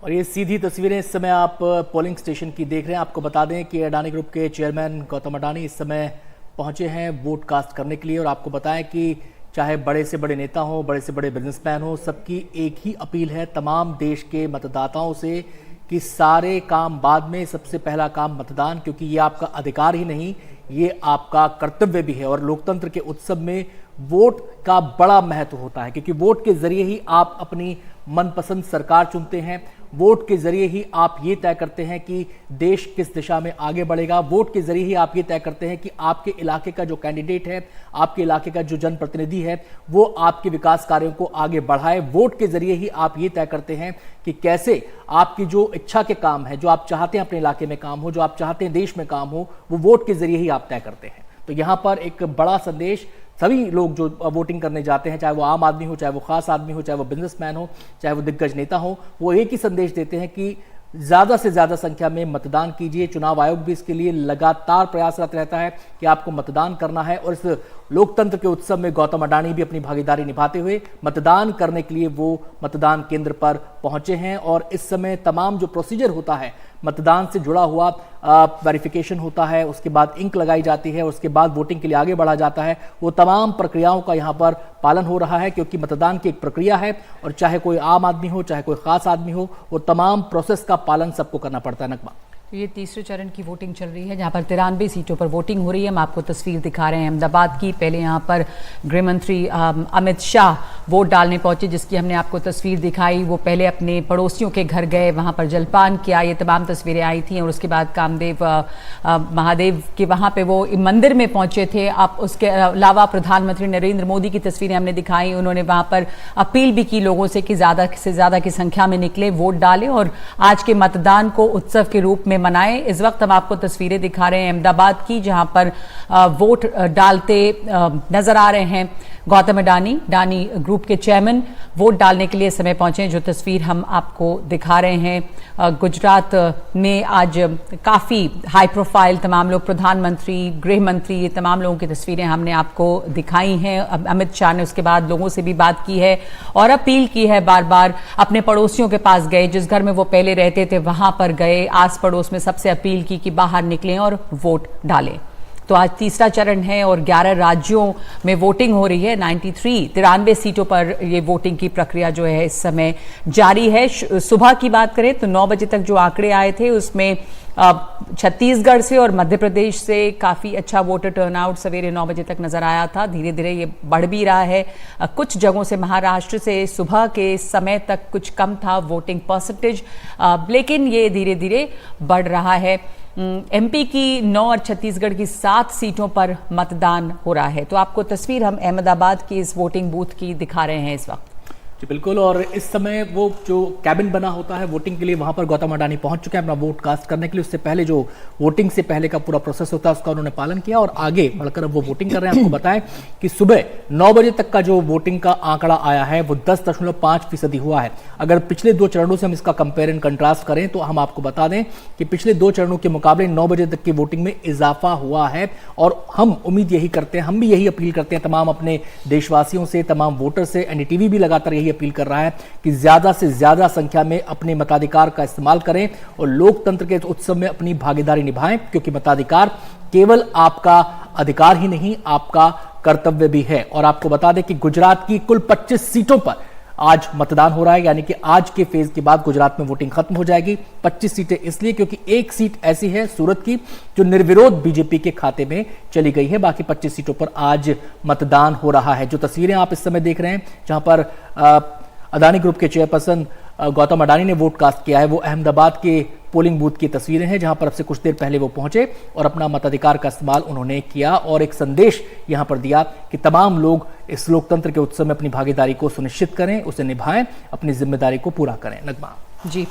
और ये सीधी तस्वीरें इस समय आप पोलिंग स्टेशन की देख रहे हैं। आपको बता दें कि अडानी ग्रुप के चेयरमैन गौतम अडानी इस समय पहुंचे हैं वोट कास्ट करने के लिए। और आपको बताएं कि चाहे बड़े से बड़े नेता हो, बड़े से बड़े बिजनेसमैन हो, सबकी एक ही अपील है तमाम देश के मतदाताओं से कि सारे काम बाद में, सबसे पहला काम मतदान, क्योंकि ये आपका अधिकार ही नहीं, ये आपका कर्तव्य भी है। और लोकतंत्र के उत्सव में वोट का बड़ा महत्व होता है, क्योंकि वोट के जरिए ही आप अपनी मनपसंद सरकार चुनते हैं। वोट के जरिए ही आप ये तय करते हैं कि देश किस दिशा में आगे बढ़ेगा। वोट के जरिए ही आप ये तय करते हैं कि आपके इलाके का जो कैंडिडेट है, आपके इलाके का जो जनप्रतिनिधि है, वो आपके विकास कार्यों को आगे बढ़ाए। वोट के जरिए ही आप ये तय करते हैं कि कैसे आपकी जो इच्छा के काम है, जो आप चाहते हैं अपने इलाके में काम हो, जो आप चाहते हैं देश में काम हो, वो वोट के जरिए ही आप तय करते हैं। तो यहां पर एक बड़ा संदेश सभी लोग जो वोटिंग करने जाते हैं, चाहे वो आम आदमी हो, चाहे वो खास आदमी हो, चाहे वो बिजनेसमैन हो, चाहे वो दिग्गज नेता हो, वो एक ही संदेश देते हैं कि ज्यादा से ज्यादा संख्या में मतदान कीजिए। चुनाव आयोग भी इसके लिए लगातार प्रयासरत रहता है कि आपको मतदान करना है। और इस लोकतंत्र के उत्सव में गौतम अडानी भी अपनी भागीदारी निभाते हुए मतदान करने के लिए वो मतदान केंद्र पर पहुंचे हैं। और इस समय तमाम जो प्रोसीजर होता है मतदान से जुड़ा हुआ, वेरिफिकेशन होता है, उसके बाद इंक लगाई जाती है, उसके बाद वोटिंग के लिए आगे बढ़ा जाता है, वो तमाम प्रक्रियाओं का यहाँ पर पालन हो रहा है। क्योंकि मतदान की एक प्रक्रिया है और चाहे कोई आम आदमी हो, चाहे कोई खास आदमी हो, वो तमाम प्रोसेस का पालन सबको करना पड़ता है। नकमा, ये तीसरे चरण की वोटिंग चल रही है, जहां पर 93 सीटों पर वोटिंग हो रही है। हम आपको तस्वीर दिखा रहे हैं अहमदाबाद की। पहले यहां पर गृह मंत्री अमित शाह वोट डालने पहुंचे, जिसकी हमने आपको तस्वीर दिखाई। वो पहले अपने पड़ोसियों के घर गए, वहां पर जलपान किया, ये तमाम तस्वीरें आई थी। और उसके बाद कामदेव महादेव के वहां पे वो मंदिर में पहुंचे थे। आप उसके अलावा प्रधानमंत्री नरेंद्र मोदी की तस्वीरें हमने दिखाई। उन्होंने वहां पर अपील भी की लोगों से कि ज़्यादा से ज़्यादा की संख्या में निकले, वोट डालें और आज के मतदान को उत्सव के रूप में मनाएं। इस वक्त हम आपको तस्वीरें दिखा रहे हैं अहमदाबाद की, जहां पर वोट डालते नजर आ रहे हैं गौतम अडानी ग्रुप के चेयरमैन वोट डालने के लिए समय पहुंचे। जो तस्वीर हम आपको दिखा रहे हैं, गुजरात में आज काफ़ी हाई प्रोफाइल तमाम लोग, प्रधानमंत्री, गृह मंत्री, ये तमाम लोगों की तस्वीरें हमने आपको दिखाई हैं। अमित शाह ने उसके बाद लोगों से भी बात की है और अपील की है, बार बार अपने पड़ोसियों के पास गए, जिस घर में वो पहले रहते थे वहां पर गए, आस पड़ोस में सबसे अपील की कि बाहर निकलें और वोट डालें। तो आज तीसरा चरण है और 11 राज्यों में वोटिंग हो रही है। 93 सीटों पर ये वोटिंग की प्रक्रिया जो है इस समय जारी है। सुबह की बात करें तो 9 बजे तक जो आंकड़े आए थे, उसमें छत्तीसगढ़ से और मध्य प्रदेश से काफ़ी अच्छा वोटर टर्नआउट सवेरे 9 बजे तक नजर आया था। धीरे धीरे ये बढ़ भी रहा है। कुछ जगहों से महाराष्ट्र से सुबह के समय तक कुछ कम था वोटिंग परसेंटेज, लेकिन ये धीरे धीरे बढ़ रहा है। एमपी की 9 और छत्तीसगढ़ की 7 सीटों पर मतदान हो रहा है। तो आपको तस्वीर हम अहमदाबाद की इस वोटिंग बूथ की दिखा रहे हैं इस वक्त। जी बिल्कुल। और इस समय वो जो कैबिन बना होता है वोटिंग के लिए, वहां पर गौतम अडानी पहुंच चुके हैं अपना वोट कास्ट करने के लिए। उससे पहले जो वोटिंग से पहले का पूरा प्रोसेस होता है उसका उन्होंने पालन किया और आगे बढ़कर अब वो वोटिंग कर रहे हैं। आपको बताएं कि सुबह 9 बजे तक का जो वोटिंग का आंकड़ा आया है वो 10.5% हुआ है। अगर पिछले 2 चरणों से हम इसका कंपेयर एंड कंट्रास्ट करें तो हम आपको बता दें कि पिछले 2 चरणों के मुकाबले 9 बजे तक की वोटिंग में इजाफा हुआ है। और हम उम्मीद यही करते हैं, हम भी यही अपील करते हैं तमाम अपने देशवासियों से, तमाम वोटर से। एनडीटीवी भी लगातार यही अपील कर रहा है कि ज्यादा से ज्यादा संख्या में अपने मताधिकार का इस्तेमाल करें और लोकतंत्र के उत्सव में अपनी भागीदारी निभाएं, क्योंकि मताधिकार केवल आपका अधिकार ही नहीं, आपका कर्तव्य भी है। और आपको बता दें कि गुजरात की कुल 25 सीटों पर आज मतदान हो रहा है, यानी कि आज के फेज के बाद गुजरात में वोटिंग खत्म हो जाएगी। 25 सीटें इसलिए क्योंकि एक सीट ऐसी है सूरत की जो निर्विरोध बीजेपी के खाते में चली गई है। बाकी 25 सीटों पर आज मतदान हो रहा है। जो तस्वीरें आप इस समय देख रहे हैं, जहां पर अडानी ग्रुप के चेयरपर्सन गौतम अडानी ने वोट कास्ट किया है, वो अहमदाबाद के पोलिंग बूथ की तस्वीरें हैं, जहां पर अब से कुछ देर पहले वो पहुंचे और अपना मताधिकार का इस्तेमाल उन्होंने किया और एक संदेश यहां पर दिया कि तमाम लोग इस लोकतंत्र के उत्सव में अपनी भागीदारी को सुनिश्चित करें, उसे निभाएं, अपनी जिम्मेदारी को पूरा करें। नगमा जी।